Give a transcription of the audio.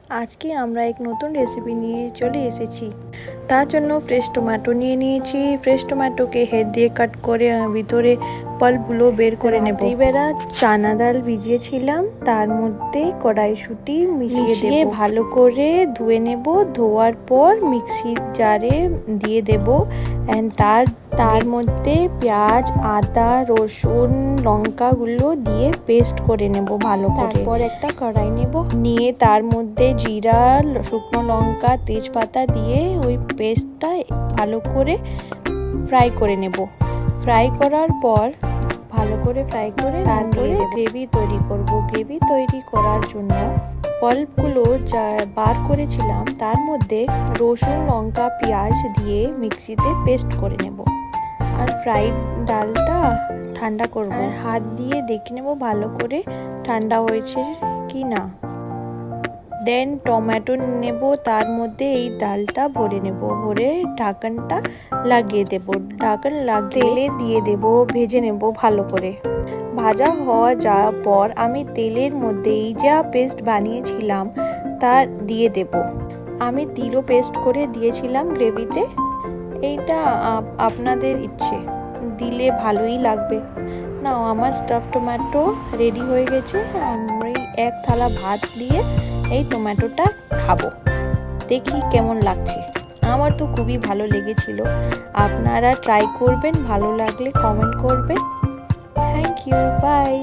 আজকে আমরা এক নতুন রেসিপি নিয়ে চলে এসেছি। তার জন্য ফ্রেশ টমেটো নিয়ে নিয়েছি। ফ্রেশ টমেটোকে হেড দিয়ে কাট করে ভিতরে পাল্পগুলো বের করে নেব। রাত্রিবেলা চানা ডাল ভিজিয়েছিলাম, তার মধ্যে কড়াইশুঁটি মিশিয়ে ভালো করে ধুয়ে নেব। ধোয়ার পর মিক্সির জারে দিয়ে দেব অ্যান্ড তার মধ্যে পেঁয়াজ, আদা, রসুন, লঙ্কাগুলো দিয়ে পেস্ট করে নেব ভালো করে। তারপর একটা কড়াই নেব, নিয়ে তার মধ্যে জিরা, শুকনো লঙ্কা, তেজপাতা দিয়ে ওই পেস্টটা ভালো করে ফ্রাই করে নেব। ফ্রাই করার পর ভালো করে ফ্রাই করে তারপরে গ্রেভি তৈরি করব। গ্রেভি তৈরি করার জন্য পাল্পগুলো যা বার করেছিলাম তার মধ্যে রসুন, লঙ্কা, পেঁয়াজ দিয়ে মিক্সিতে পেস্ট করে নেব। আর ফ্রাইড ডালটা ঠান্ডা করব, আর হাত দিয়ে দেখে নেব ভালো করে ঠান্ডা হয়েছে কি না। দেন টমেটো নেব, তার মধ্যে এই ডালটা ভরে নেব। ভরে ঢাকনটা লাগিয়ে দেব। ঢাকন তেলে দিয়ে দেব, ভেজে নেব ভালো করে। ভাজা হওয়া যাওয়ার পর আমি তেলের মধ্যে এই যা পেস্ট বানিয়েছিলাম তা দিয়ে দেব। আমি তিলও পেস্ট করে দিয়েছিলাম গ্রেভিতে। এইটা আপনাদের ইচ্ছে, দিলে ভালোই লাগবে। না, আমার স্টাফ টমেটো রেডি হয়ে গেছে। আমি এক থালা ভাত দিয়ে এই টমেটোটা খাবো, দেখি কেমন লাগছে। আমার তো খুবই ভালো লেগেছিল। আপনারা ট্রাই করবেন, ভালো লাগলে কমেন্ট করবেন। Thank you, by.